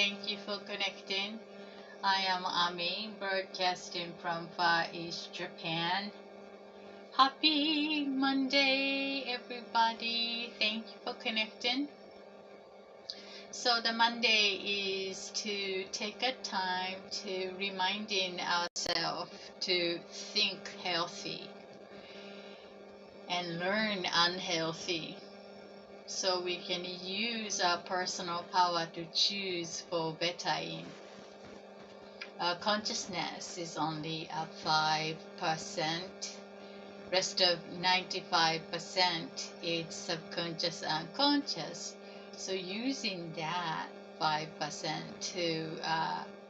Thank you for connecting. I am Ami, broadcasting from Far East Japan. Happy Monday, everybody. Thank you for connecting. So the Monday is to take a time to reminding ourselves to think healthy and learn unhealthy, so we can use our personal power to choose for better in. Consciousness is only at 5%. Rest of 95% is subconscious and conscious. So using that 5% to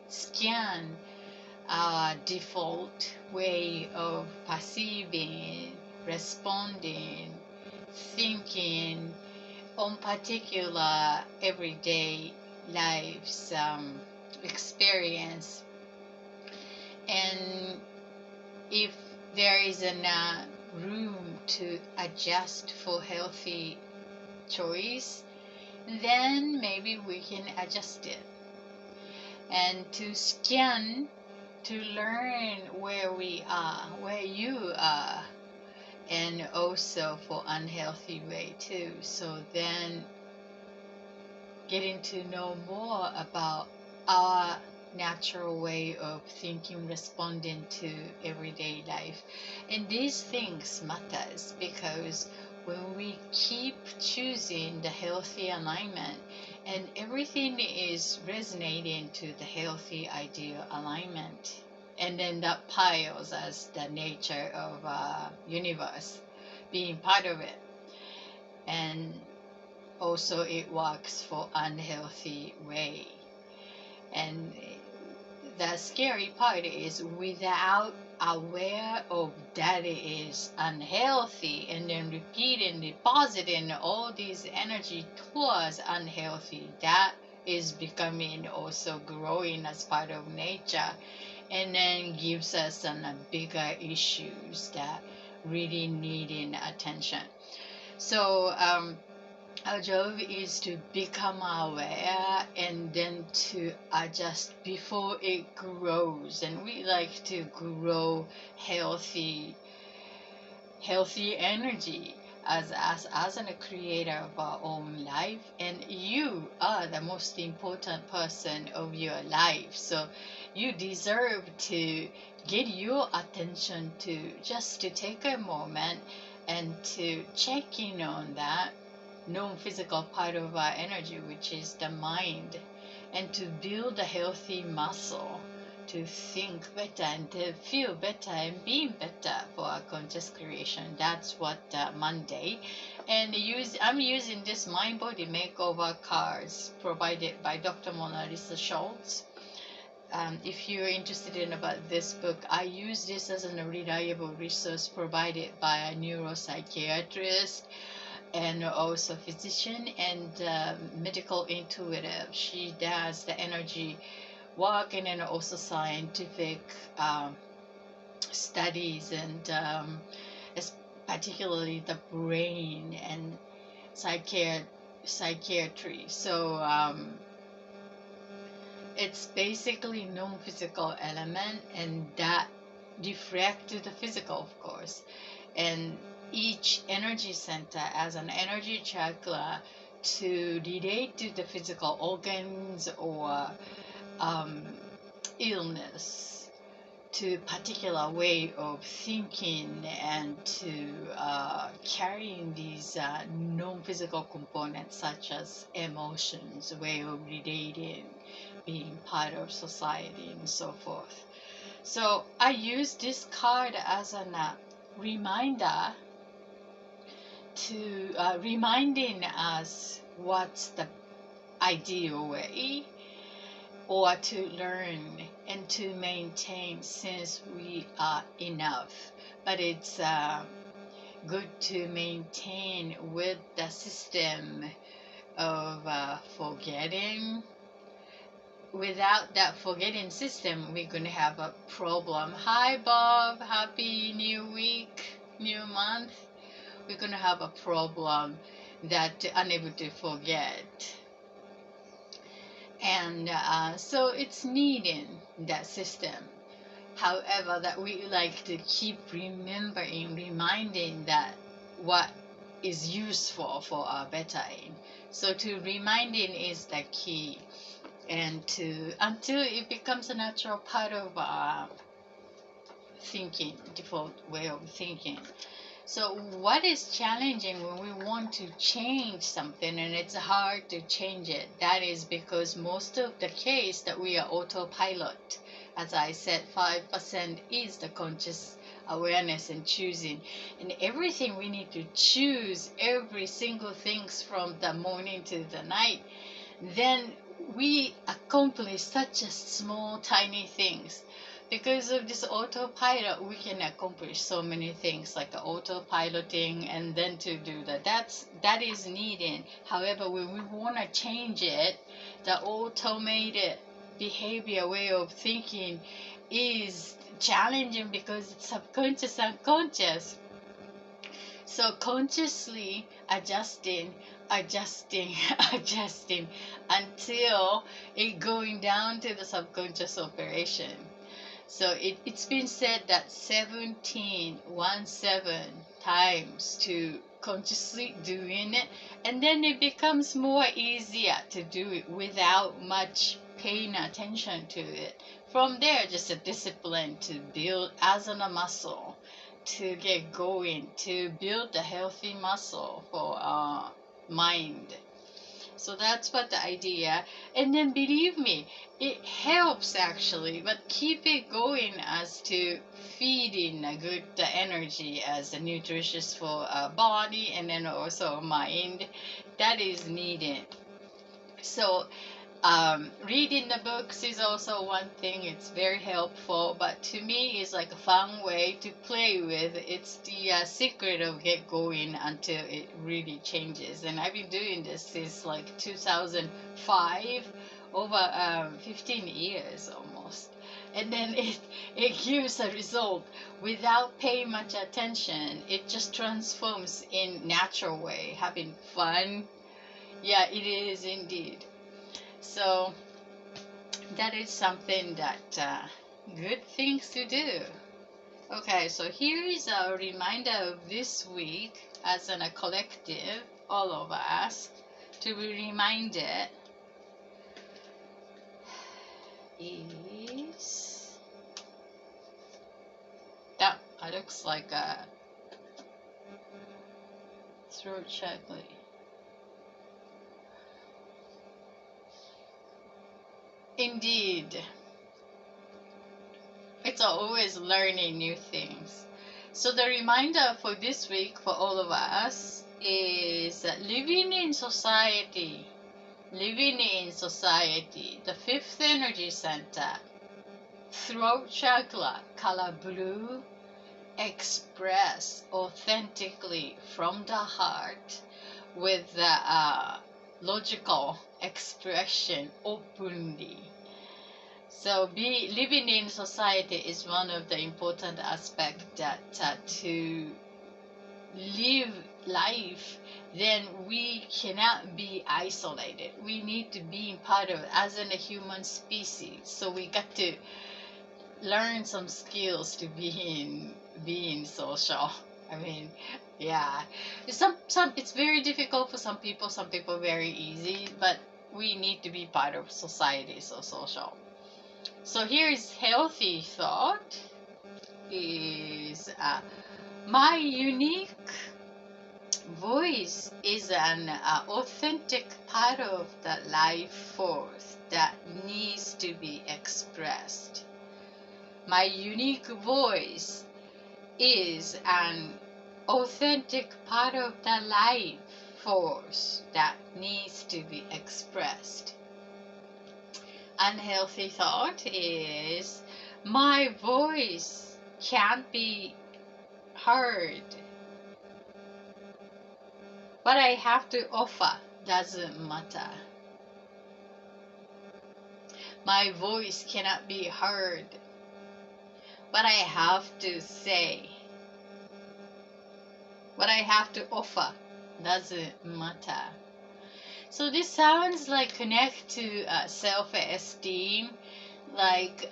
scan our default way of perceiving, responding, thinking on particular everyday lives experience. And if there is a room to adjust for healthy choice, then maybe we can adjust it. And to scan, to learn where we are, where you are, and also for unhealthy way too. So then getting to know more about our natural way of thinking, responding to everyday life. And these things matters because when we keep choosing the healthy alignment and everything is resonating to the healthy ideal alignment, and then that piles as the nature of universe being part of it. And also it works for unhealthy way. And the scary part is without aware of that it is unhealthy and then repeating depositing all these energy towards unhealthy, that is becoming also growing as part of nature, and then gives us some bigger issues that really needing attention. So our job is to become aware and then to adjust before it grows. And we like to grow healthy energy as a creator of our own life. And you are the most important person of your life. So you deserve to get your attention to just to take a moment and to check in on that non-physical part of our energy, which is the mind, and to build a healthy muscle to think better and to feel better and be better for our conscious creation. That's what Monday. And I'm using this mind body makeover cards provided by Dr. Mona Lisa Schultz. If you're interested in about this book, I use this as a reliable resource provided by a neuropsychiatrist and also physician and medical intuitive. She does the energy work and then also scientific studies and particularly the brain and psychiatry. So it's basically non-physical element, and that reflect to the physical, of course. And each energy center as an energy chakra to relate to the physical organs or illness, to particular way of thinking, and to carrying these non-physical components such as emotions, way of relating, being part of society, and so forth. So I use this card as a reminder to reminding us what's the ideal way or to learn and to maintain, since we are enough. But it's good to maintain with the system of forgetting. Without that forgetting system, we're going to have a problem. Hi Bob, happy new week, new month. We're going to have a problem that unable to forget. And so it's needing that system. However, that we like to keep reminding that what is useful for our bettering. So to reminding is the key, and to until it becomes a natural part of our thinking, default way of thinking. So what is challenging when we want to change something and it's hard to change it? That is because most of the case that we are autopilot. As I said, 5% is the conscious awareness and choosing. And everything we need to choose, every single things from the morning to the night. Then we accomplish such a small, tiny things. Because of this autopilot, we can accomplish so many things like autopiloting, and then to do that is needed. However, when we want to change it, the automated behavior way of thinking is challenging because it's subconscious, unconscious. So consciously adjusting, adjusting until it going down to the subconscious operation. So it's been said that 17 times to consciously doing it, and then it becomes more easier to do it without much paying attention to it. From there, just a discipline to build as a muscle, to get going, to build a healthy muscle for our mind. So that's what the idea. And then believe me, it helps actually, but keep it going as to feeding a good energy as a nutritious for our body and then also mind. That is needed. So reading the books is also one thing. It's very helpful, but to me it's like a fun way to play with. It's the secret of get going until it really changes. And I've been doing this since like 2005, over 15 years almost. And then it gives a result without paying much attention. It just transforms in natural way, having fun. Yeah, it is indeed. So that is something that good things to do. Okay, so here is a reminder of this week as a collective, all of us, to be reminded is that looks like a throat chakra. Indeed. It's always learning new things. So the reminder for this week for all of us is living in society. Living in society. The fifth energy center. Throat chakra, color blue. Express authentically from the heart with the logical expression openly. So living in society is one of the important aspects that to live life, then we cannot be isolated. We need to be part of it as in a human species. So we got to learn some skills to being social. I mean, yeah. Some it's very difficult for some people very easy, but we need to be part of society, so social. So here is healthy thought is my unique voice is an authentic part of the life force that needs to be expressed. My unique voice is an authentic part of the life force that needs to be expressed. Unhealthy thought is my voice can't be heard. What I have to offer doesn't matter. My voice cannot be heard. What I have to say, what I have to offer doesn't matter. So this sounds like connect to self-esteem, like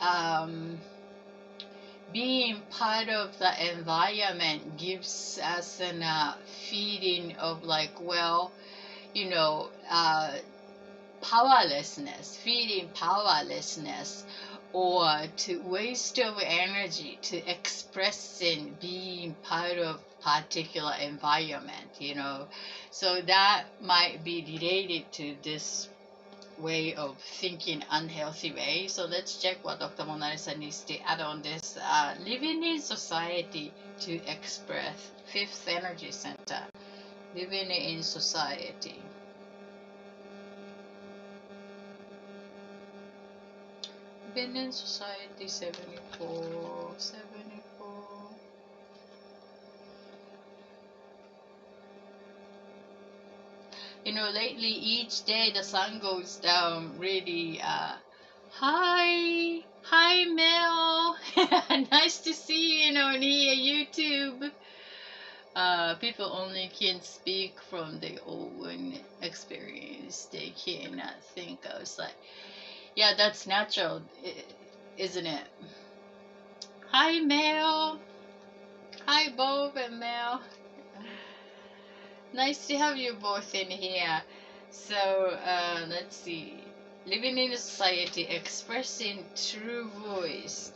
being part of the environment gives us an feeling of like, well, you know, powerlessness, feeling powerlessness, or to waste of energy to expressing being part of particular environment, so that might be related to this way of thinking, unhealthy way. So let's check what Dr. Monalisa needs to add on this. Living in society to express, fifth energy center, living in society. Living in society, 74. Lately each day the sun goes down really. Hi Mel. Nice to see you on YouTube. People only can speak from their own experience. They cannot think outside. Yeah, that's natural, isn't it? Hi Mel. Hi Bob and Mel. Nice to have you both in here. So let's see. Living in a society, expressing true voice.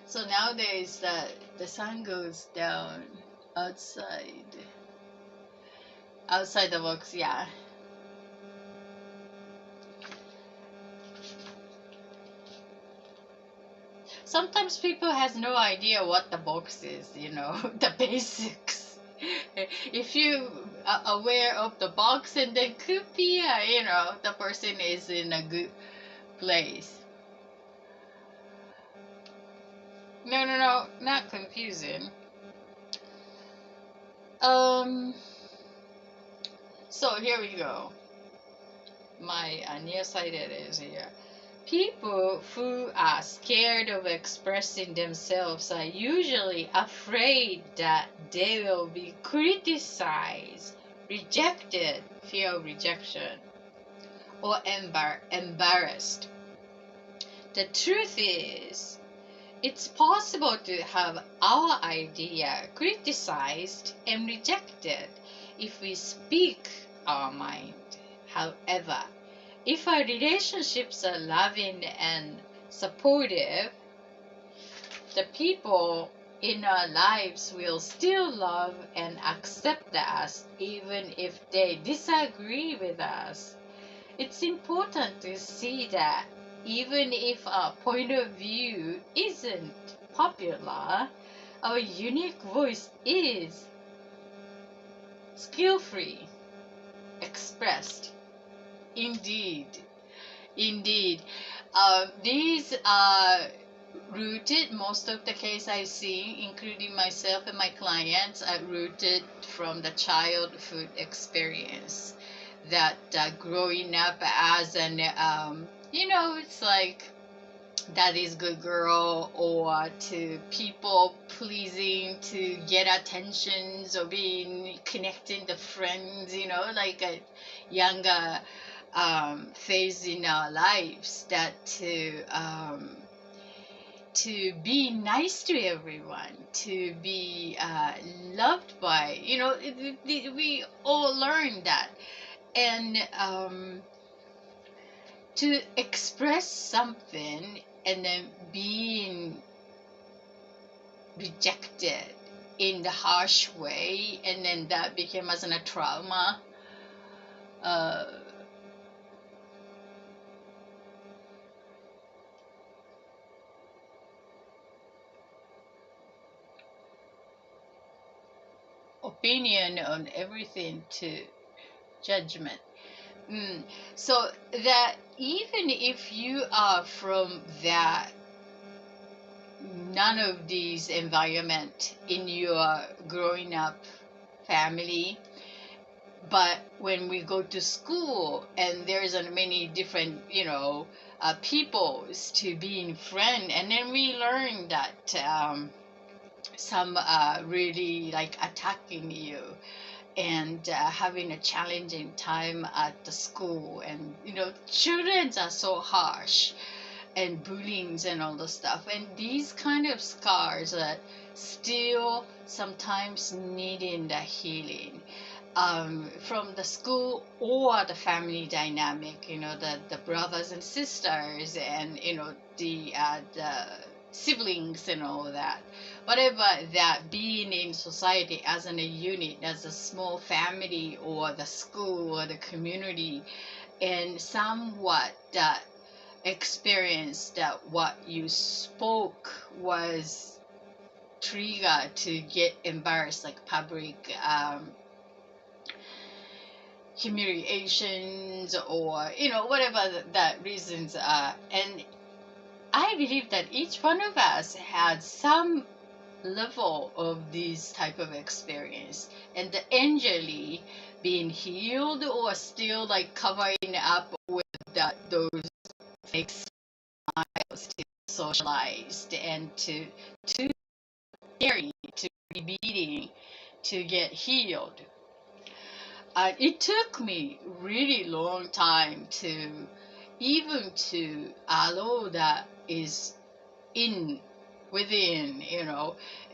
So nowadays the sun goes down outside the box, yeah. Sometimes people has no idea what the box is, the basics. If you are aware of the box, and then could be, the person is in a good place. No, not confusing. So here we go. My nearsighted is here. People who are scared of expressing themselves are usually afraid that they will be criticized, rejected, fear of rejection, or embarrassed. The truth is, it's possible to have our idea criticized and rejected if we speak our mind. However, if our relationships are loving and supportive, the people in our lives will still love and accept us even if they disagree with us. It's important to see that even if our point of view isn't popular, our unique voice is skill-free, expressed. Indeed. These are rooted, most of the case I see, including myself and my clients, are rooted from the childhood experience. That growing up as an, it's like daddy's good girl, or to people pleasing to get attentions, or being connecting the friends, like a younger phase in our lives, that to be nice to everyone, to be loved by, we all learn that. And to express something and then being rejected in the harsh way, and then that became as a trauma. Opinion on everything to judgment. So that even if you are from that none of these environment in your growing up family, but when we go to school and there's many different peoples to being friend, and then we learn that some are really like attacking you, and having a challenging time at the school, and children are so harsh, and bullying and all the stuff, and these kind of scars that still sometimes needing the healing, from the school or the family dynamic, the brothers and sisters, and the siblings and all that, whatever, that being in society as a unit, as a small family, or the school or the community, and somewhat that experience that what you spoke was trigger to get embarrassed, like public humiliations, or whatever that reasons are. And I believe that each one of us had some level of this type of experience, and the injury being healed or still like covering up with those fake smiles to socialized, and to hearing, to repeating, to get healed. It took me really long time to even to allow that is in within,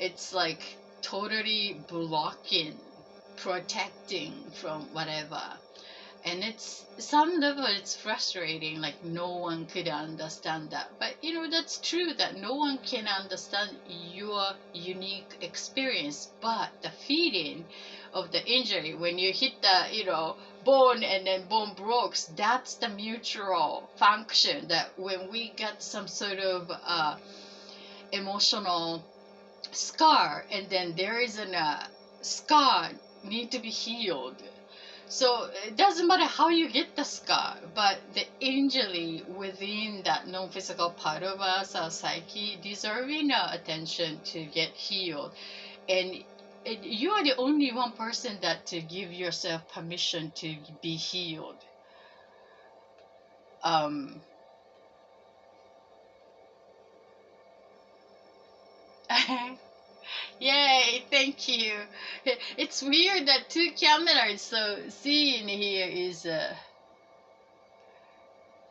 it's like totally blocking, protecting from whatever. And it's some level it's frustrating, like no one could understand that, but that's true, that no one can understand your unique experience, but the feeling of the injury when you hit the bone, and then bone breaks, that's the mutual function, that when we get some sort of emotional scar, and then there is a scar need to be healed. So it doesn't matter how you get the scar, but the injury within that non-physical part of us, our psyche, deserving our attention to get healed. And you are the only one person that to give yourself permission to be healed. Yay, thank you. It's weird that two cameras, so seeing here is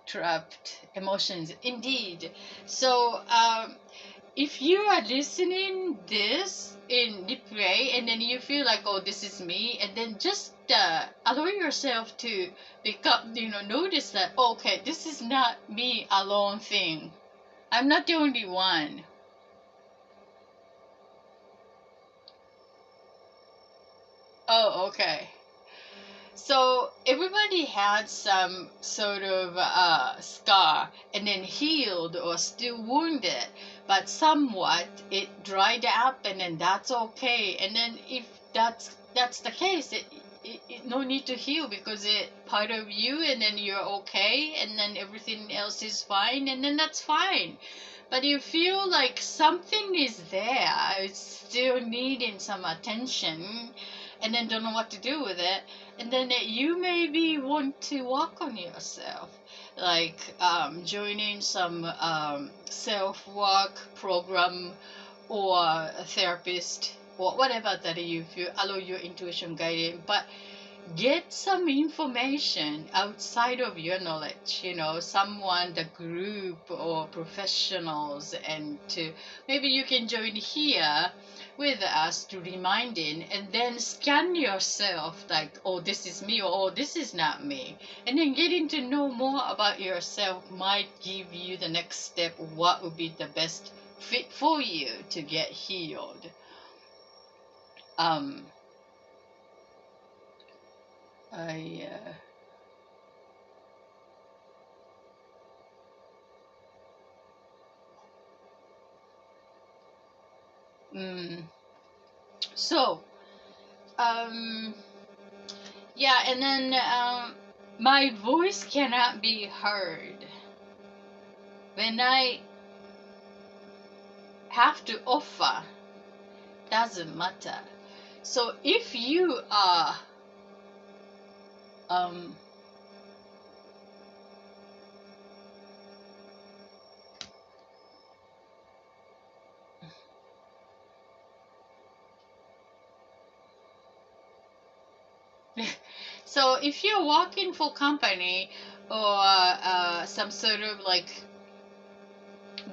trapped emotions indeed. So if you are listening this in replay, and then you feel like, oh, this is me, and then just allow yourself to become, notice that, oh, okay, this is not me alone thing. I'm not the only one. Oh, okay. So everybody had some sort of scar, and then healed or still wounded, but somewhat it dried up, and then that's okay. And then if that's the case, it no need to heal, because it part of you, and then you're okay, and then everything else is fine, and then that's fine. But you feel like something is there, it's still needing some attention, and then don't know what to do with it, and then you maybe want to work on yourself, like joining some self-work program, or a therapist, or whatever that you feel allow your intuition guiding, but get some information outside of your knowledge, someone, the group or professionals, and to maybe you can join here with us to reminding, and then scan yourself, like, oh, this is me, or oh, this is not me, and then getting to know more about yourself might give you the next step, what would be the best fit for you to get healed. I so yeah, and then my voice cannot be heard when I have to offer, doesn't matter. So if you are um So if you're working for company or some sort of like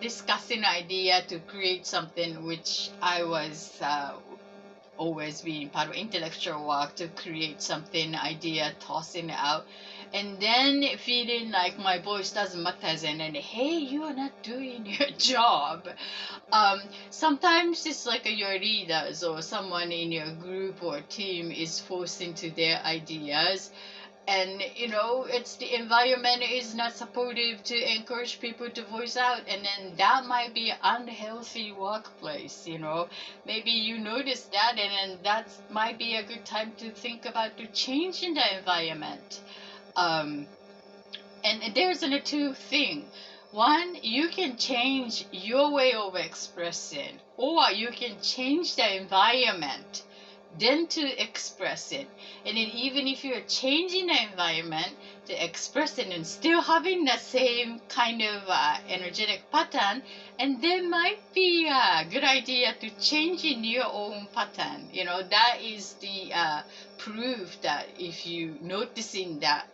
discussing idea to create something, which I was always being part of intellectual work to create something, idea, tossing it out, and then feeling like my voice doesn't matter, and then hey, you are not doing your job. Sometimes it's like your leaders or someone in your group or team is forcing to their ideas, and it's the environment is not supportive to encourage people to voice out, and then that might be unhealthy workplace. Maybe you notice that, and then that might be a good time to think about to changing the environment. And there's a two thing. One, you can change your way of expressing, or you can change the environment then to express it. And then even if you're changing the environment to express it and still having the same kind of energetic pattern, and there might be a good idea to change in your own pattern. That is the proof that if you noticing that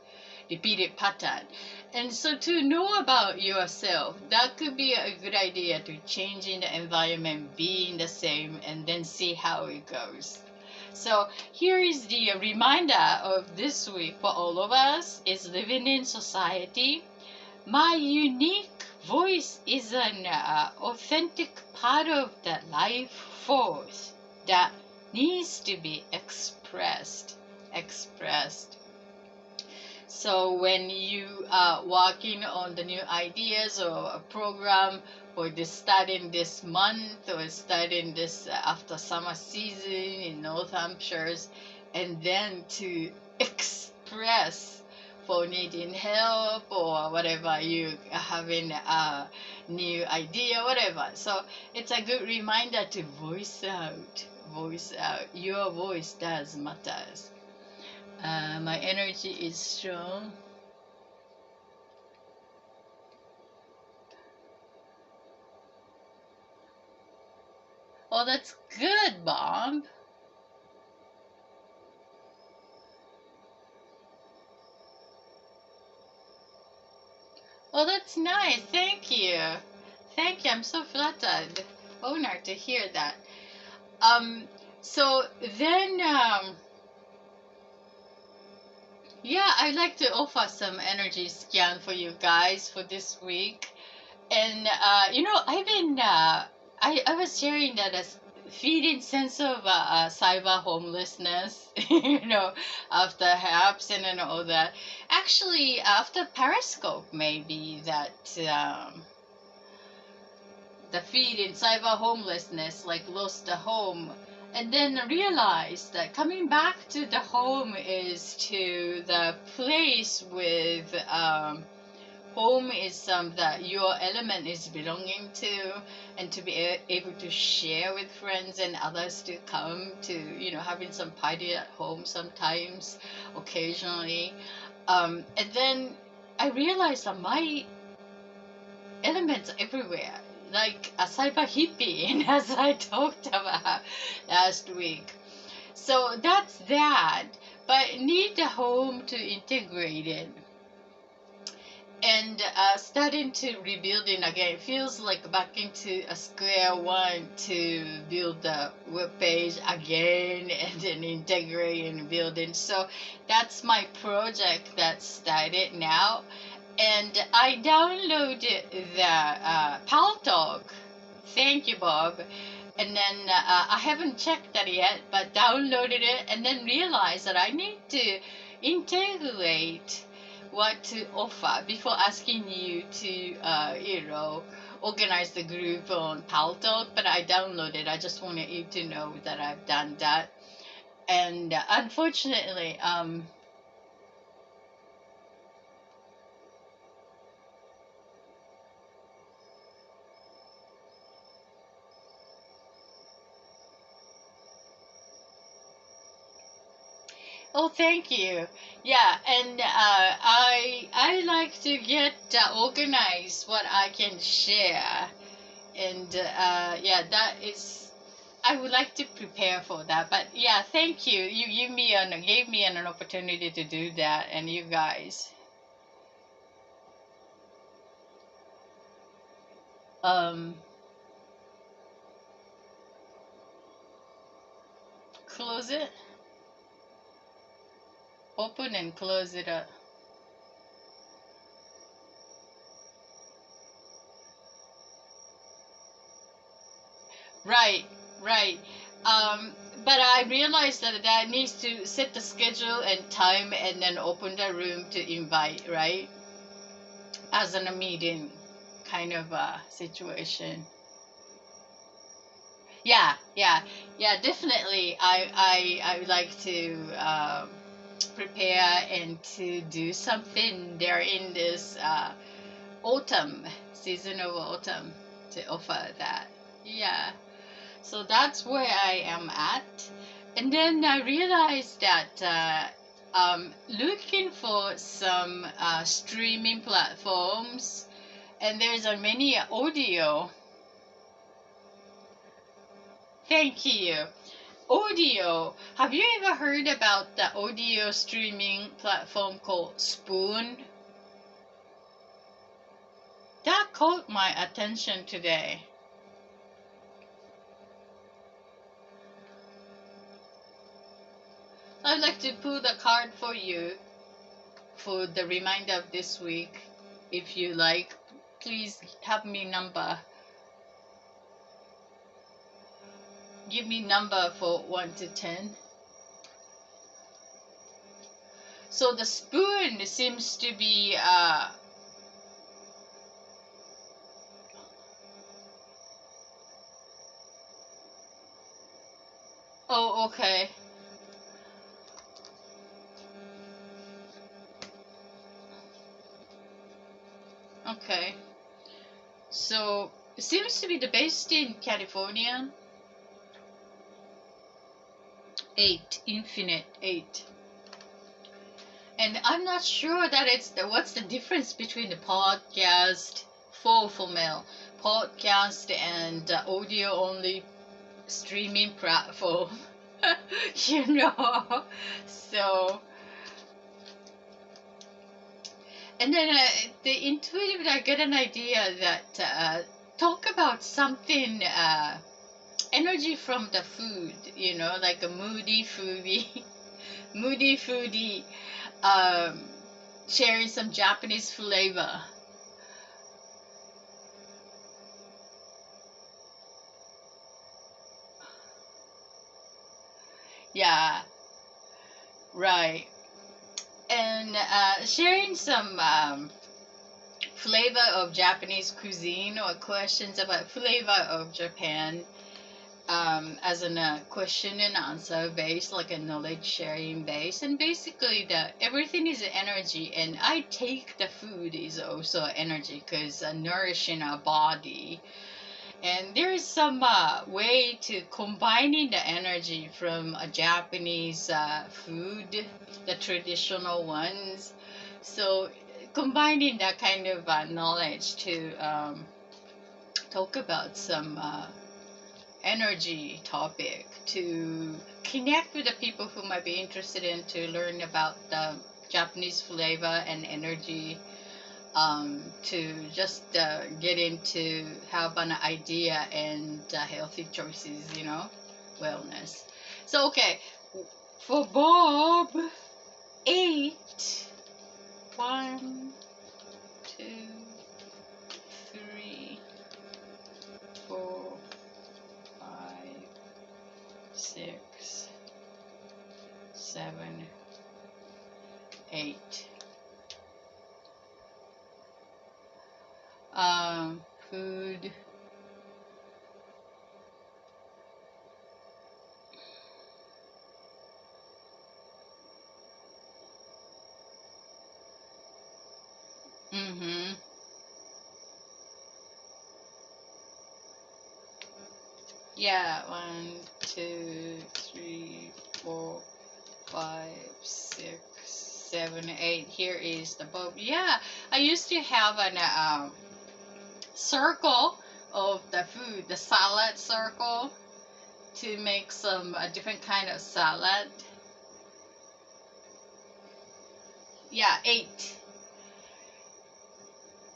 repeated pattern. And so to know about yourself, that could be a good idea to change in the environment, being the same, and then see how it goes. So here is the reminder of this week for all of us is living in society. My unique voice is an authentic part of the life force that needs to be expressed. So when you are working on the new ideas or a program, or this starting this month or starting this after summer season in North Hampshires, and then to express for needing help or whatever, you are having a new idea, whatever. So it's a good reminder to voice out. Your voice does matters. My energy is strong. Oh, that's good, Bob. Oh, that's nice. Thank you. Thank you. I'm so flattered. Honored to hear that. So then, yeah, I'd like to offer some energy scan for you guys for this week. And, I've been, I was sharing that as feeling sense of cyber homelessness, after HAPS and all that. Actually, after Periscope, maybe that the feeling cyber homelessness, like lost the home, and then realized that coming back to the home is to the place with home is that your element is belonging to, and to be able to share with friends and others, to come to having some party at home sometimes, occasionally, and then I realized that my elements everywhere, like a cyber hippie, and as I talked about last week. So that's that, but need the home to integrate it. And starting to rebuilding again, feels like back into a square one to build the web page again and then integrating and building. So that's my project that started now. And I downloaded the Paltalk. Thank you, Bob. And then I haven't checked that yet, but downloaded it and then realized that I need to integrate what to offer before asking you to, organize the group on Paltalk. But I downloaded. I just wanted you to know that I've done that. And unfortunately, oh, thank you. Yeah, and I like to get organized what I can share, and yeah, that is. I would like to prepare for that. But yeah, thank you. You gave me an opportunity to do that, and you guys. Um, close it, open and close it up. Right, right. Um, but I realized that that needs to set the schedule and time, and then open the room to invite, right? As in a meeting kind of a situation. Yeah, yeah, yeah. Definitely, I would like to prepare and to do something there in this autumn season of autumn to offer that. Yeah. So that's where I am at. And then I realized that looking for some streaming platforms, and there's a many audio. Thank you. Audio. Have you ever heard about the audio streaming platform called Spoon? That caught my attention today. I'd like to pull the card for you for the reminder of this week. If you like, please have me number. Give me number for 1 to 10. So the spoon seems to be oh, okay. Okay. So it seems to be the based in California. 8, infinite 8. And I'm not sure that it's what's the difference between the podcast for male podcast and audio only streaming platform. you know. So and then the intuitive, I get an idea that talk about something energy from the food, like a moody foodie, moody foodie, um, sharing some Japanese flavor. Yeah, right. And sharing some flavor of Japanese cuisine or questions about flavor of Japan as a question and answer base, like a knowledge sharing base. And basically, the everything is energy, and I take the food is also energy because nourishing our body. And there is some way to combining the energy from a Japanese food, the traditional ones. So combining that kind of knowledge to talk about some energy topic to connect with the people who might be interested in to learn about the Japanese flavor and energy, to just get into have an idea and healthy choices, wellness. So okay, for Bob, 8, 1, 2, 3, 4, 5, 6, 7, 8. Food. Mm-hmm. Yeah, 1, 2, 3, 4, 5, 6, 7, 8. Here is the bulb. Yeah, I used to have an circle of the food, the salad circle. to make some different kind of salad. Yeah, 8.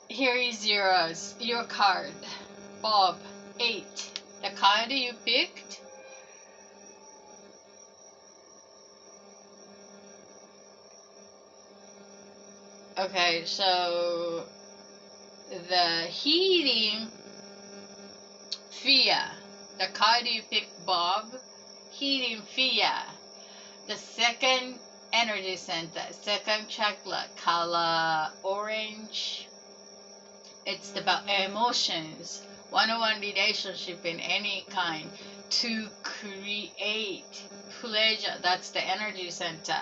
Here is your card, Bob. 8. The card you picked. Okay, so the healing fear. The card you picked, Bob. Healing fear. The second energy center, second chakra, color orange. It's about emotions, one-on-one relationship in any kind, to create pleasure. That's the energy center.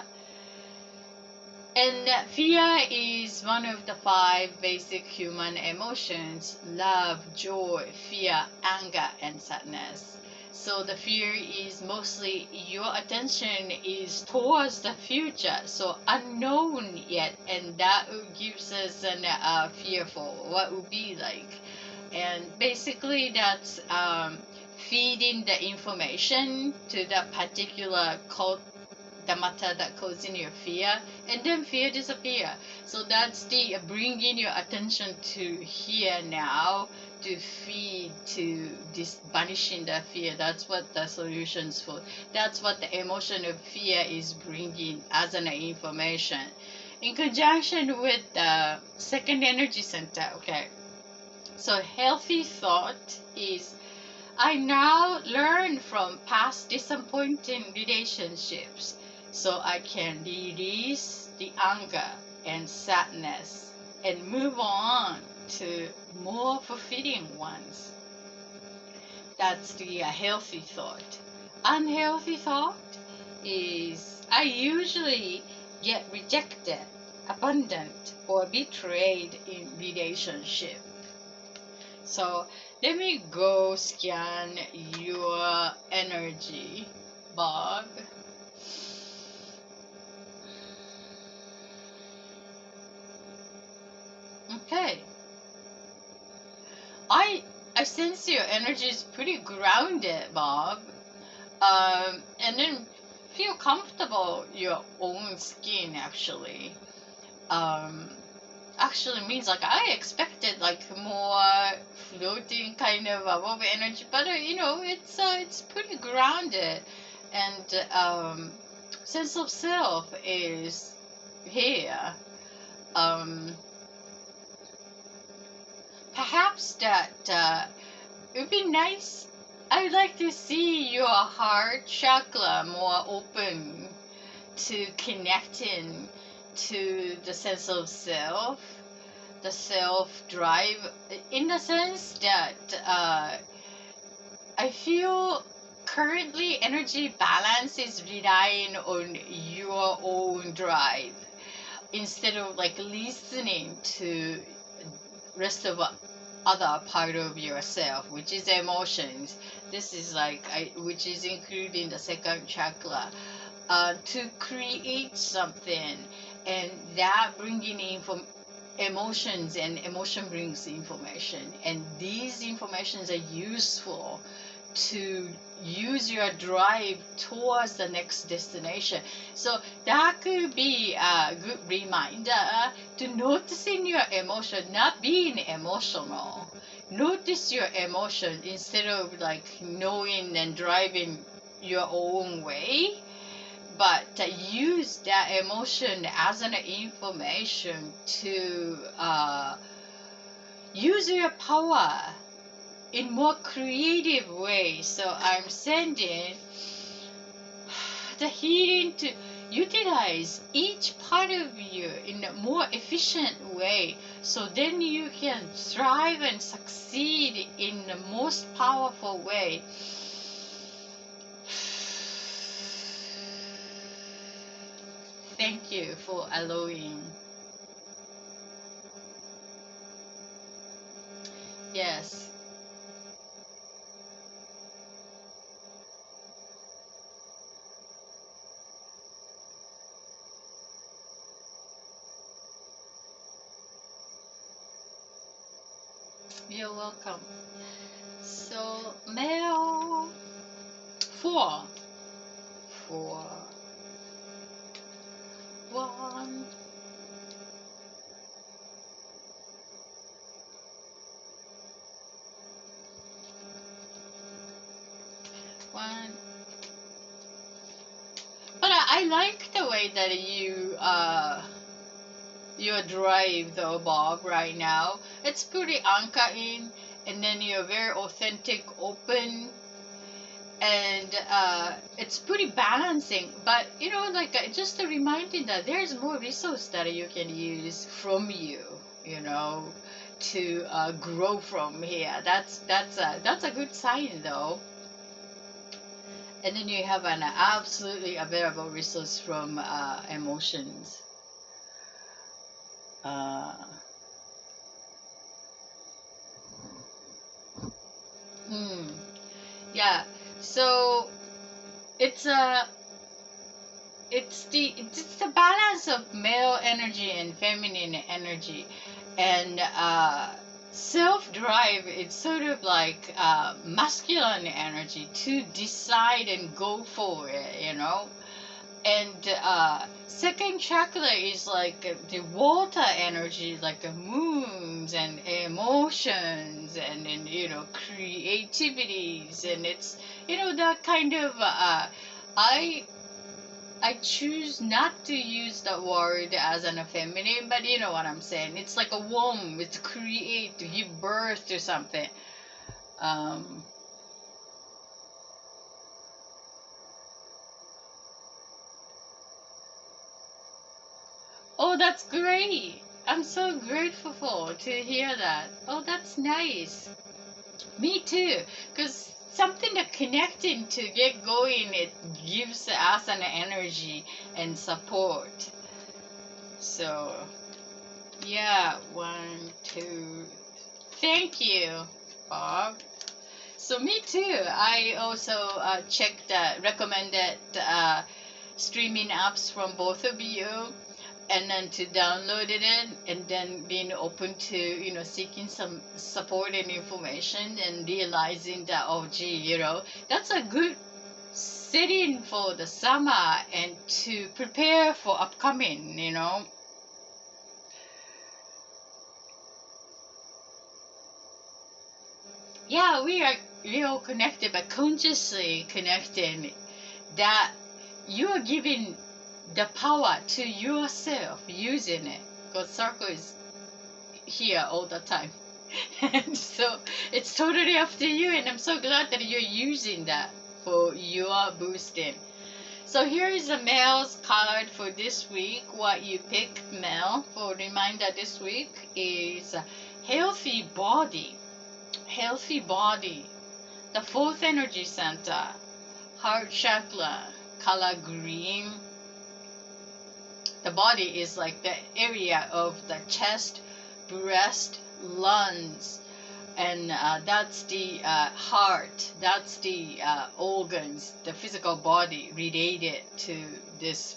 And fear is one of the 5 basic human emotions: love, joy, fear, anger, and sadness. So the fear is mostly your attention is towards the future, so unknown yet, and that gives us an fearful what would be like. And basically that's feeding the information to that particular the matter that causing your fear, and then fear disappear. So that's the bringing your attention to here now, to feed to this banishing the fear. That's what the solutions for. That's what the emotion of fear is bringing as an information, in conjunction with the second energy center. Okay, so healthy thought is, I now learn from past disappointing relationships, so I can release the anger and sadness and move on to more fulfilling ones. That's the healthy thought. Unhealthy thought is, I usually get rejected, abandoned, or betrayed in relationship. So let me go scan your energy, Bob. Okay. I sense your energy is pretty grounded, Bob. And then feel comfortable your own skin actually. Actually means like I expected like more floating kind of above energy, but it's pretty grounded, and sense of self is here. Perhaps that it would be nice. I'd like to see your heart chakra more open to connecting to the sense of self, the self drive, in the sense that I feel currently energy balance is relying on your own drive instead of like listening to rest of other part of yourself, which is emotions. This is like which is including the second chakra, to create something, and that bringing in from emotions, and emotion brings information, and these informations are useful to use your drive towards the next destination. So that could be a good reminder to noticing your emotion, not being emotional. Notice your emotion instead of like knowing and driving your own way, but use that emotion as an information to use your power in more creative ways. So I'm sending the healing to utilize each part of you in a more efficient way, so then you can thrive and succeed in the most powerful way. Thank you for allowing. Yes. You're welcome. So, Mel, 4, 4, 1. One. But I like the way that you drive though, Bob, right now. It's pretty anchor in, and then you're very authentic, open, and it's pretty balancing. But like just a reminder that there's more resource that you can use from to grow from here. That's a good sign though. And then you have an absolutely available resource from emotions. Uh, hmm. Yeah. So it's it's the balance of male energy and feminine energy, and self drive. It's sort of like masculine energy to decide and go for it. And second chakra is like the water energy, like the moons and emotions and creativities, and it's that kind of I choose not to use that word as an feminine, but you know what I'm saying. It's like a womb. It's create, to give birth to something. Um, oh, that's great. I'm so grateful to hear that. Oh, that's nice. Me too. Because something that connecting to get going, it gives us an energy and support. So, yeah, 1, 2. Thank you, Bob. So me too. I also checked recommended streaming apps from both of you, and then to download it in, and then being open to seeking some support and information, and realizing that, oh gee, that's a good setting for the summer and to prepare for upcoming. Yeah, we are connected, but consciously connecting, that you are giving the power to yourself using it, because circle is here all the time. And so it's totally up to you, and I'm so glad that you're using that for your boosting. So here is the male's card for this week. What you picked, male, for reminder this week is healthy body. Healthy body. The fourth energy center, heart chakra, color green. The body is like the area of the chest, breast, lungs, and that's the heart. That's the organs, the physical body related to this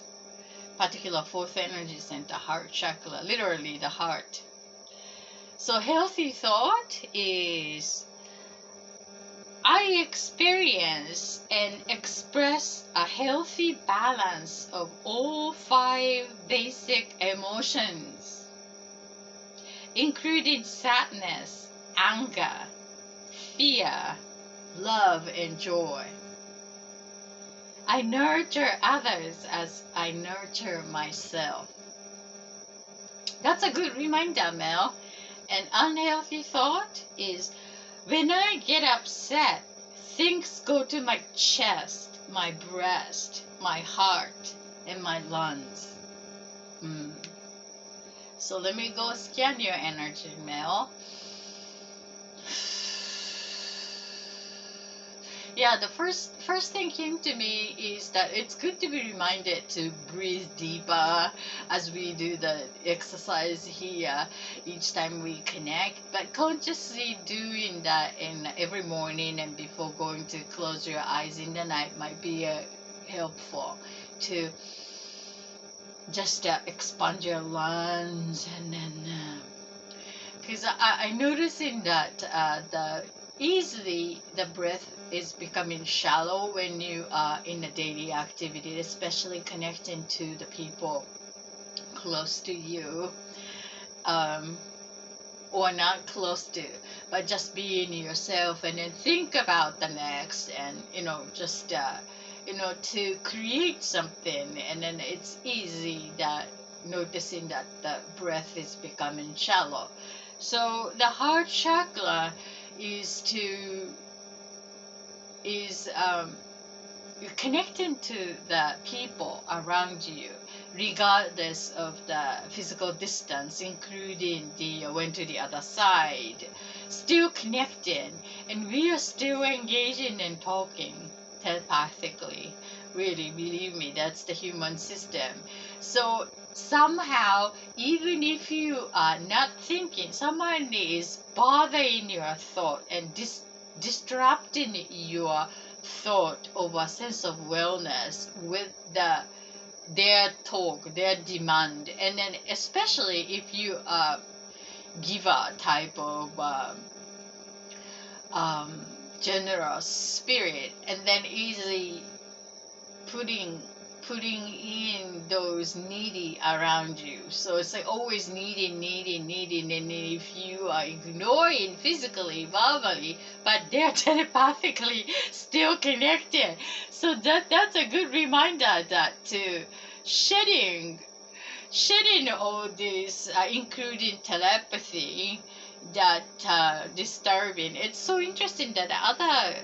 particular fourth energy center, heart chakra, literally the heart. So healthy thought is, I experience and express a healthy balance of all 5 basic emotions, including sadness, anger, fear, love, and joy. I nurture others as I nurture myself. That's a good reminder, Mel. An unhealthy thought is, when I get upset, things go to my chest, my breast, my heart, and my lungs. So let me go scan your energy, Mel. Yeah, the first thing came to me is that it's good to be reminded to breathe deeper as we do the exercise here each time we connect. But consciously doing that in every morning and before going to close your eyes in the night might be helpful to just expand your lungs, and then because I noticing that the easily the breath is becoming shallow when you are in a daily activity, especially connecting to the people close to you, um, or not close to, but just being yourself, and then think about the next, and just to create something, and then it's easy that noticing that the breath is becoming shallow. So the heart chakra is to is connecting to the people around you, regardless of the physical distance, including the went to the other side, still connecting, and we are still engaging and talking telepathically. Really, believe me, that's the human system. So somehow, even if you are not thinking, someone is bothering your thought and disrupting your thought of a sense of wellness with their talk, their demand, and then especially if you are giver type of generous spirit, and then easily putting in those needy around you. So it's like always needing, and if you are ignoring physically, verbally, but they're telepathically still connected. So that's a good reminder that to shedding all this, including telepathy, that disturbing. It's so interesting that the other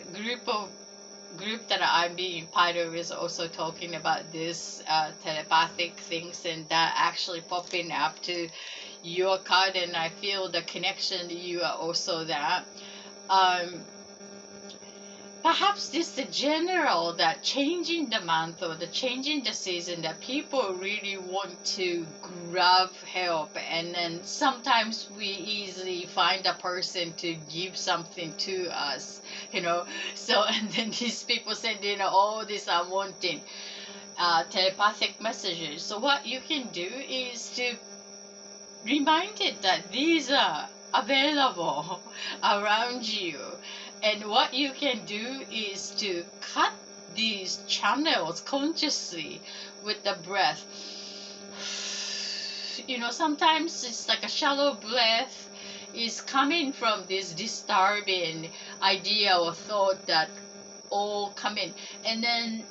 group that I'm being part of is also talking about this telepathic things, and that actually popping up to your card, and I feel the connection. You are also that. Perhaps this the general that changing the month or the changing the season, that people really want to grab help, and then sometimes we easily find a person to give something to us, so and then these people send in all this unwanted telepathic messages. So what you can do is to remind it that these are available around you. And what you can do is to cut these channels consciously with the breath. Sometimes it's like a shallow breath is coming from this disturbing idea or thought that all come in. And then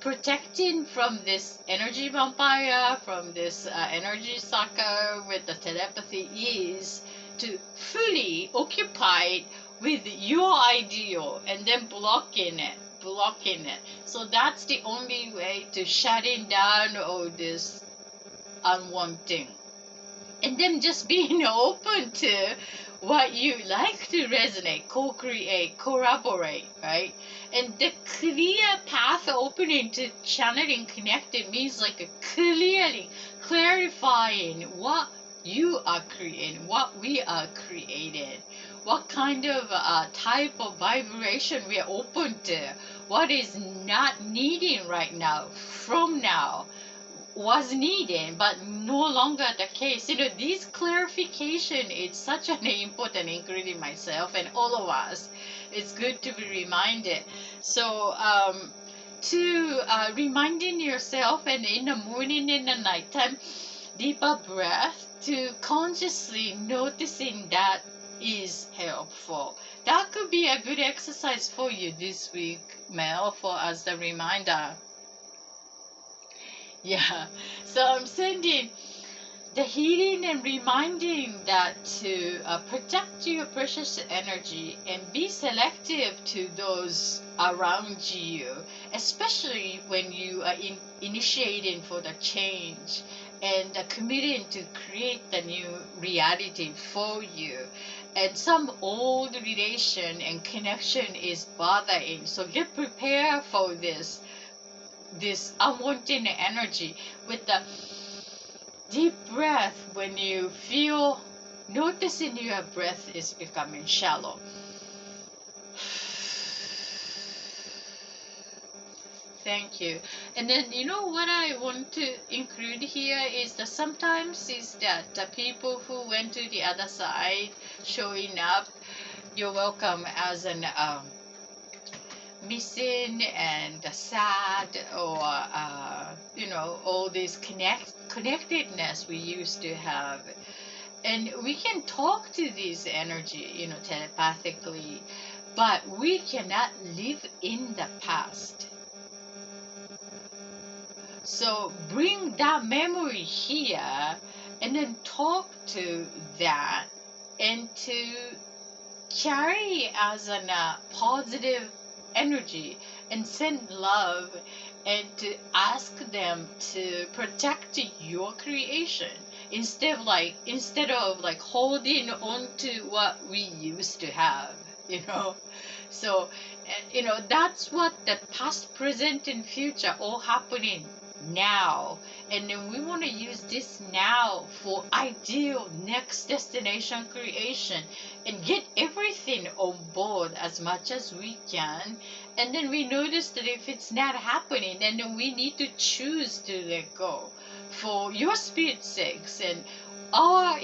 protecting from this energy vampire, from this energy sucker with the telepathy, is to fully occupy with your ideal and then blocking it. So that's the only way to shutting down all this unwanting. And then just being open to what you like to resonate, co-create, collaborate, right? And the clear path opening to channeling connected means like a clearly clarifying what you are creating, what we are creating, what kind of type of vibration we are open to, what is not needing right now, from now, was needed but no longer the case. This clarification is such an important, including myself and all of us. It's good to be reminded. So to reminding yourself, and in the morning and the nighttime, deeper breath, to consciously noticing that is helpful. That could be a good exercise for you this week, Mel, for as a reminder. Yeah, so I'm sending the healing and reminding that to protect your precious energy and be selective to those around you, especially when you are initiating for the change and committing to create the new reality for you. And some old relation and connection is bothering, so get prepared for this unwanted energy with the deep breath. When you feel, noticing your breath is becoming shallow. Thank you. And then what I want to include here is that sometimes is that the people who went to the other side showing up You're welcome. As an missing and sad, or all this connectedness we used to have, and we can talk to this energy, telepathically, but we cannot live in the past. So bring that memory here and then talk to that, and to carry as a positive energy and send love, and to ask them to protect your creation, instead of holding on to what we used to have, so that's what the past, present, and future all happening now. And then we want to use this now for ideal next destination creation, and get everything on board as much as we can. And then we notice that if it's not happening, then we need to choose to let go for your spirit's sakes, and our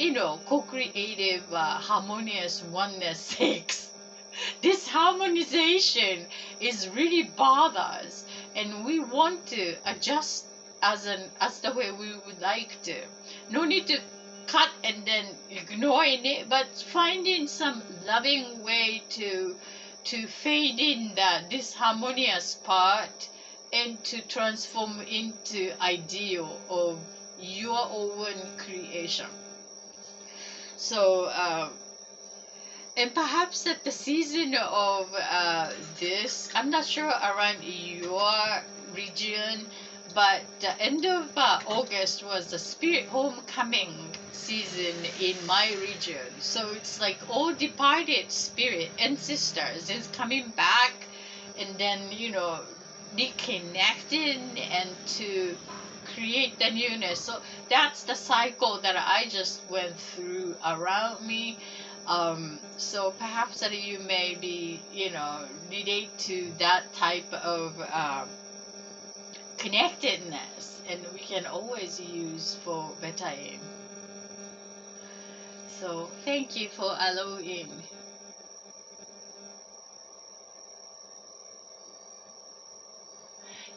co-creative, harmonious oneness sakes. This harmonization is really bothers, and we want to adjust as the way we would like to. No need to cut and then ignoring it, but finding some loving way to fade in that disharmonious part, and to transform into ideal of your own creation. So and perhaps at the season of this, I'm not sure around your region, but the end of August was the spirit homecoming season in my region. So it's like all departed spirit ancestors is coming back, and then reconnecting and to create the newness. So that's the cycle that I just went through around me. So perhaps that you may be, relate to that type of connectedness, and we can always use for better aim. So thank you for allowing.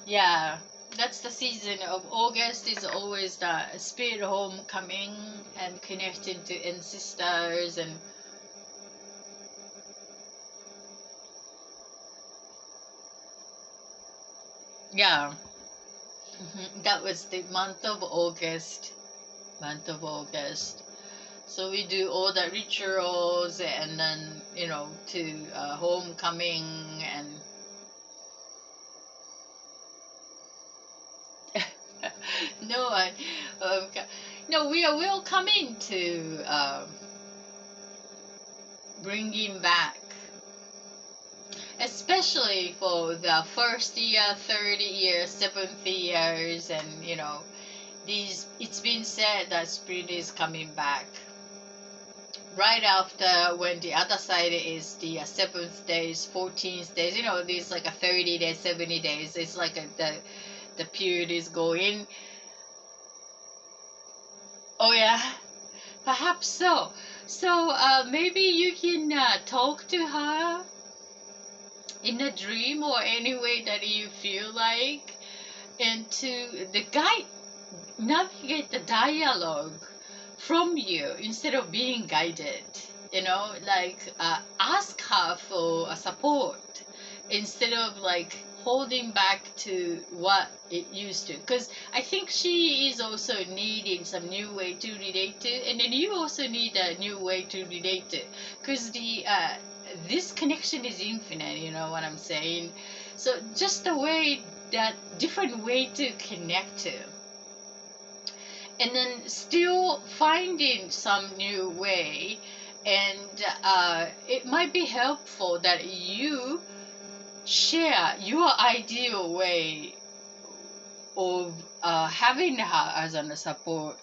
Yeah, that's the season of August. Is always the spirit homecoming and connecting to ancestors. And yeah, that was the month of August. Month of August. So we do all the rituals, and then to homecoming. And no, no, we are welcoming to bringing back, especially for the first year, third year, seventh years, and these. It's been said that spirit is coming back right after, when the other side is the seventh days, 14th days. These like a 30 days, 70 days. It's like the period is going. Oh yeah, perhaps so. So maybe you can talk to her in a dream, or any way that you feel like, and to the guide, navigate the dialogue from you instead of being guided. Ask her for a support, instead of holding back to what it used to, because I think she is also needing some new way to relate to, and then you also need a new way to relate to, because the this connection is infinite, you know what I'm saying? So just a way, that different way to connect to, and then still finding some new way. And it might be helpful that you share your ideal way of having her as a support.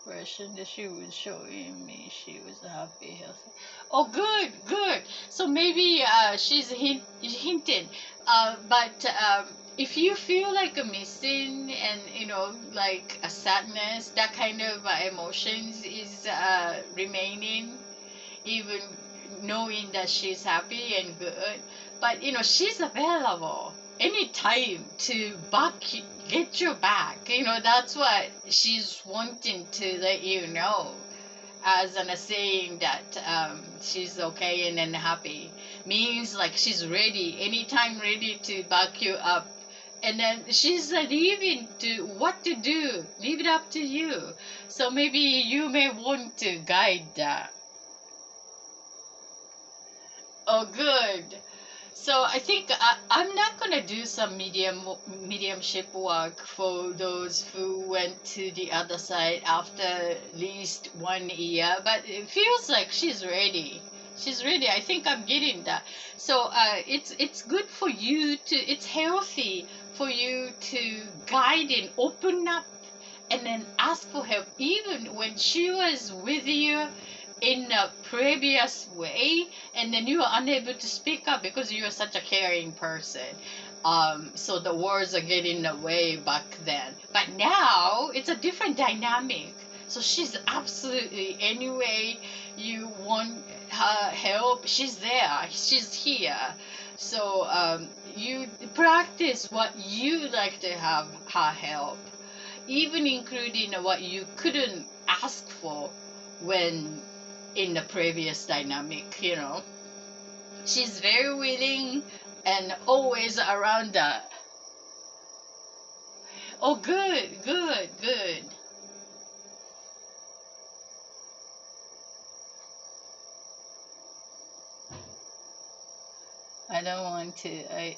Impression that she was showing me she was happy, healthy. Oh, good. So maybe she's hinting, but if you feel like a missing and like a sadness, that kind of emotions is remaining, even knowing that she's happy and good, but she's available anytime to get you back. That's what she's wanting to let you know, as an saying that she's okay and then happy, means like she's ready anytime, ready to back you up. And then she's leaving to what to do, leave it up to you. So maybe you may want to guide that. Oh, good. So I think I'm not gonna do some mediumship work for those who went to the other side after at least 1 year, but it feels like she's ready. She's ready. I think I'm getting that. So it's good for you to. It's healthy for you to guide and open up, and then ask for help, even when she was with you in a previous way, and then you are unable to speak up because you are such a caring person. So the words are getting in the way back then, but now it's a different dynamic. So she's absolutely, anyway you want her help, she's there, she's here. So you practice what you like to have her help, even including what you couldn't ask for when in the previous dynamic. She's very willing and always around that. Oh, good, good, good. I don't want to. I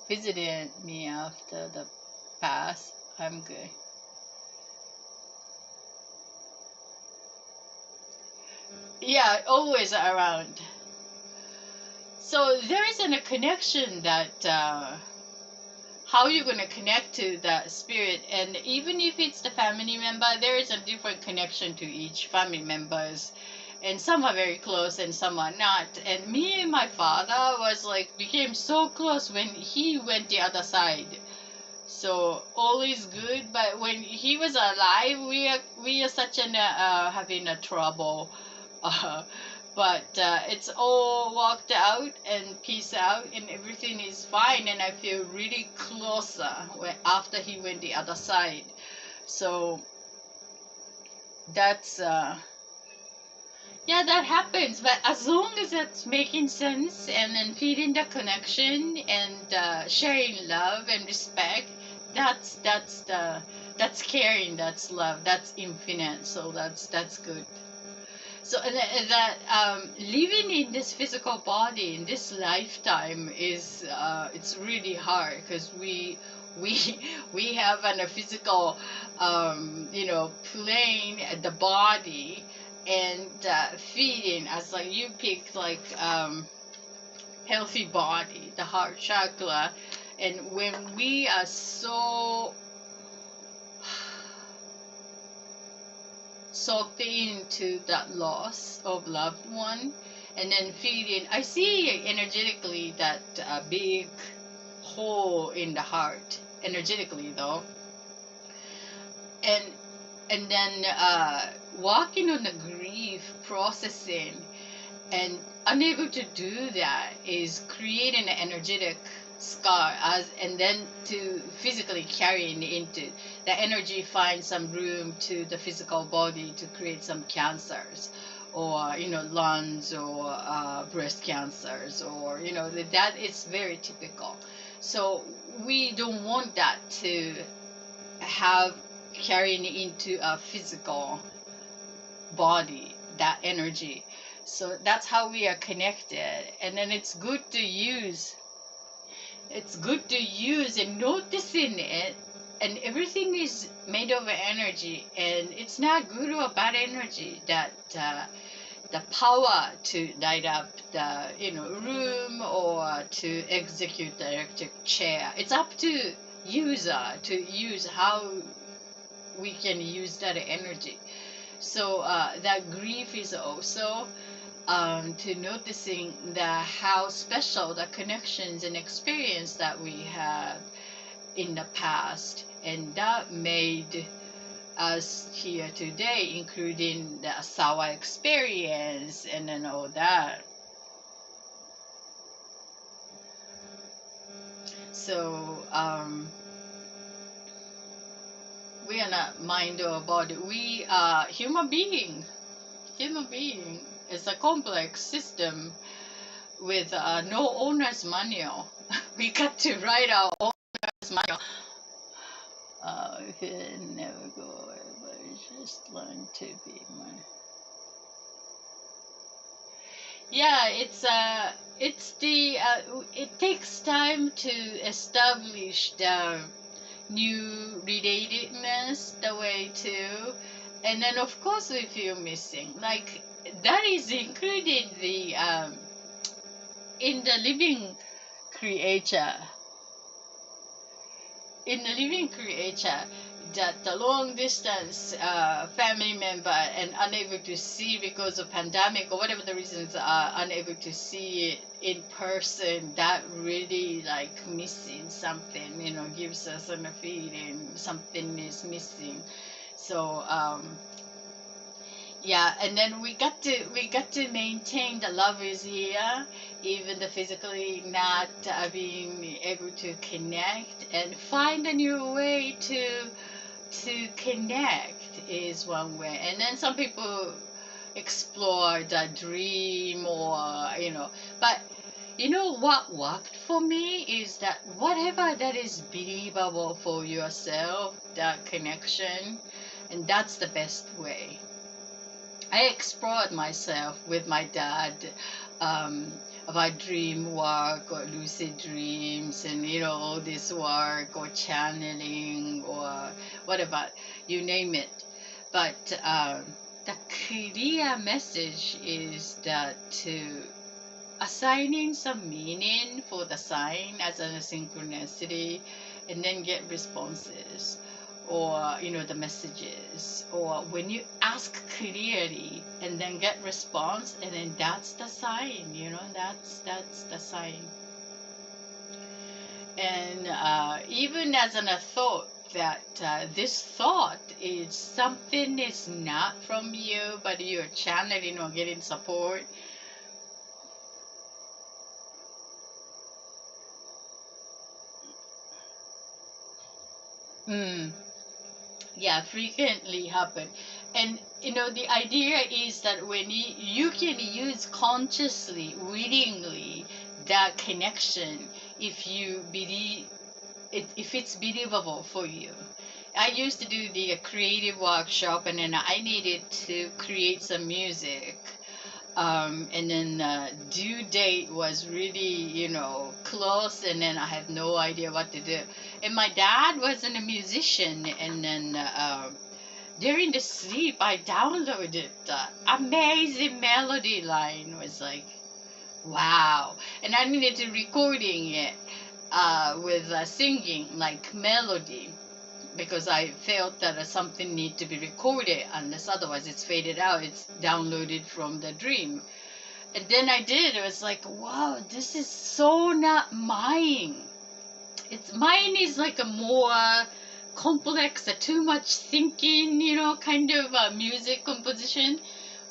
visited me after the pass. I'm good. Yeah, always around. So there isn't a connection that how you're going to connect to that spirit. And even if it's the family member, there is a different connection to each family members, and some are very close and some are not. And me and my father was like became so close when he went the other side. So all is good, but when he was alive, we are such an having a trouble. uh, but it's all worked out and peace out, and everything is fine, and I feel really closer after he went the other side. So that's yeah, that happens, but as long as it's making sense and then feeling the connection and sharing love and respect, that's caring, that's love, that's infinite. So that's good. So that living in this physical body in this lifetime is it's really hard, because we we have a physical plane, the body, and feeding, as like you pick like healthy body, the heart chakra. And when we are so soaked into that loss of loved one, and then feeling, I see energetically that big hole in the heart, energetically though. And then walking on the grief processing, and unable to do that is creating an energetic scar, and then to physically carrying into the energy, find some room to the physical body to create some cancers, or lungs, or breast cancers, or that is very typical. So we don't want that to have carrying into a physical body, that energy. So that's how we are connected. And then it's good to use and noticing it. And everything is made of energy, and it's not good or bad energy. That the power to light up the room, or to execute the electric chair, it's up to user to use how we can use that energy. So that grief is also to noticing how special the connections and experience that we have, in the past, and that made us here today, including the Asawa experience and then all that. So we are not mind or body. We are human being. Human being is a complex system with no owner's manual. We got to write our owner's manual. If you never go away, but you just learn to be one. Yeah, it's the it takes time to establish the new relatedness the way too, and then of course we feel missing. Like that is included the in the living creature. In the living creature, that the long distance family member and unable to see because of pandemic or whatever the reasons are unable to see it in person, that really like missing something, gives us a feeling something is missing. So yeah, and then we got to maintain the love is here, even the physically not being able to connect, and find a new way to connect is one way. And then some people explore the dream, or but what worked for me is that whatever that is believable for yourself, that connection, and that's the best way. I explored myself with my dad about dream work or lucid dreams, and all this work or channeling or whatever, you name it. But the clear message is that to assigning some meaning for the sign as a synchronicity, and then get responses, or the messages, or when you ask clearly and then get response, and then that's the sign, that's the sign. And even as a thought that this thought is something is not from you, but you're channeling or getting support. Yeah, frequently happen. And the idea is that when you can use consciously, willingly, that connection, if you believe it, if it's believable for you. I used to do the creative workshop, and then I needed to create some music, and then due date was really close, and then I had no idea what to do. And my dad wasn't a musician, and then during the sleep I downloaded the amazing melody line. Was like, wow. And I needed to recording it with singing like melody, because I felt that something need to be recorded, unless otherwise it's faded out, it's downloaded from the dream. And then I did. It was like, wow, this is so not mine. It's mine is like a more complex, too much thinking, kind of music composition.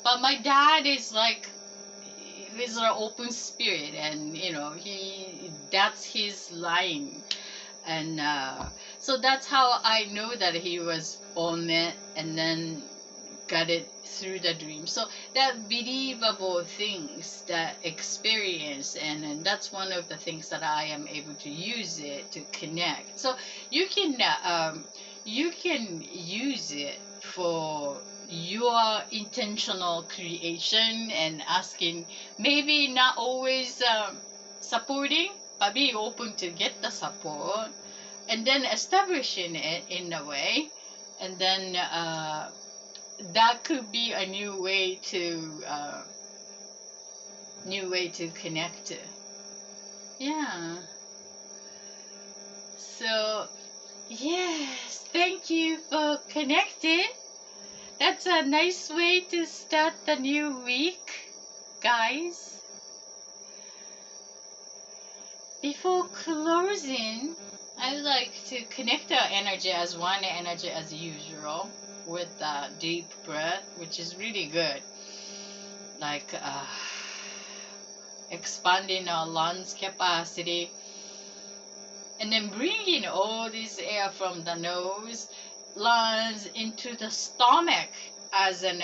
But my dad is like, he's an open spirit, and that's his line. And so that's how I know that he was on it, and then got it through the dream. So that believable things, that experience, and that's one of the things that I am able to use it to connect. So you can use it for your intentional creation, and asking, maybe not always supporting, but being open to get the support, and then establishing it in a way, and then that could be a new way to connect. Yeah. So yes, thank you for connecting. That's a nice way to start the new week, guys. Before closing, I would like to connect our energy as one energy as usual with a deep breath, which is really good. Like expanding our lungs capacity, and then bringing all this air from the nose, lungs into the stomach as an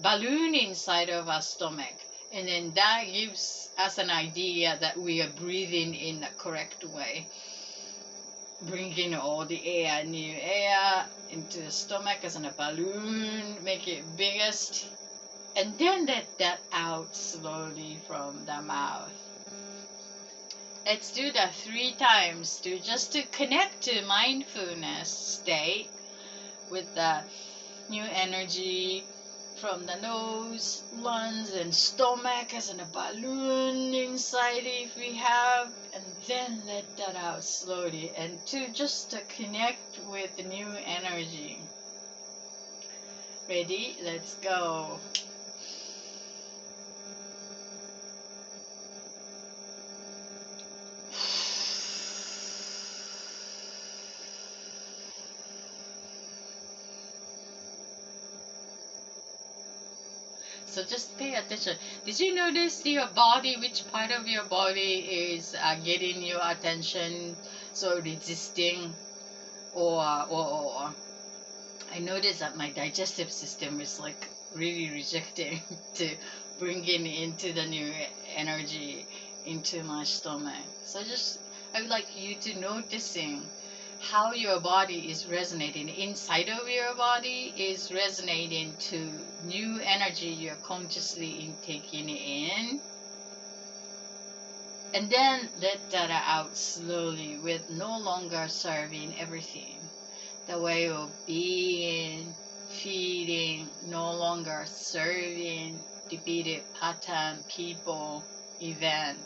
balloon inside of our stomach. And then that gives us an idea that we are breathing in the correct way. Bringing all the air, new air, into the stomach as in a balloon, make it biggest, and then let that out slowly from the mouth. Let's do that 3 times to connect to mindfulness state with the new energy from the nose, lungs, and stomach as in a balloon inside if we have, and then let that out slowly, and to connect with the new energy. Ready? Let's go. So just pay attention. Did you notice your body, which part of your body is getting your attention, so resisting, or I noticed that my digestive system is like really rejecting to bringing into the new energy into my stomach. So I would like you to noticing how your body is resonating inside of your body is resonating to new energy you're consciously taking in, and then let that out slowly with no longer serving everything. The way of being, feeling, no longer serving repeated pattern, people, event.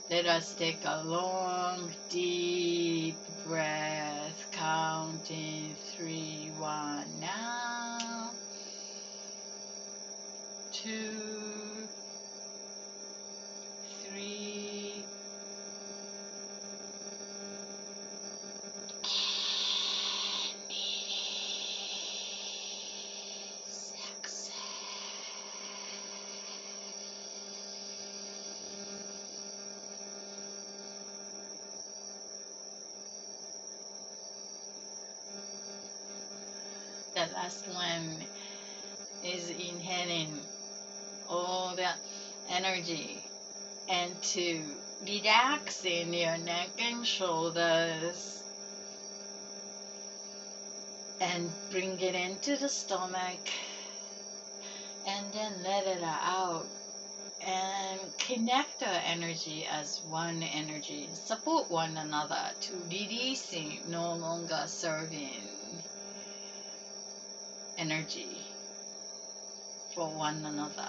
Let us take a long, deep breath, counting 3, 1 now, 2, 3, the last one is inhaling all that energy and to relax in your neck and shoulders and bring it into the stomach, and then let it out and connect our energy as one energy, support one another to releasing no longer serving energy for one another.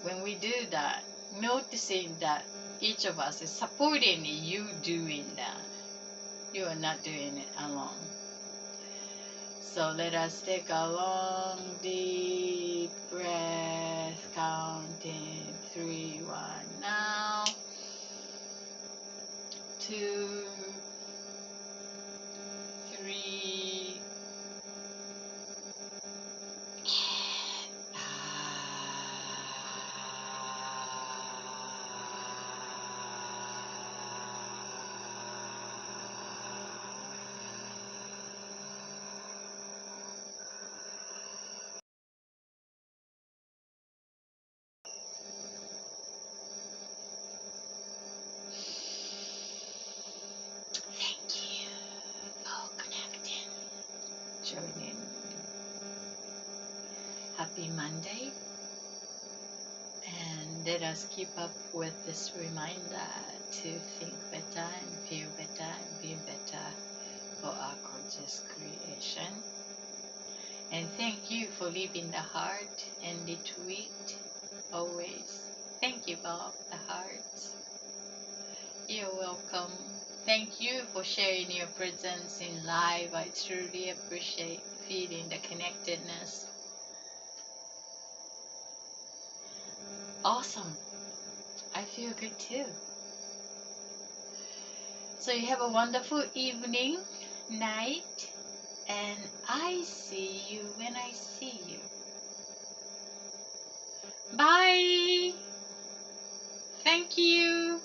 When we do that, noticing that each of us is supporting you doing that, you are not doing it alone. So let us take a long deep breath, counting 3, 1 now, 2, 3, thank you for connecting, joining. Happy Monday, and let us keep up with this reminder to think better and feel better and be better for our conscious creation. And thank you for leaving the heart and the tweet always. Thank you, Bob, the hearts. You're welcome. Thank you for sharing your presence in live. I truly appreciate feeling the connectedness. Awesome. I feel good too. So you have a wonderful evening, night, and I see you when I see you. Bye. Thank you.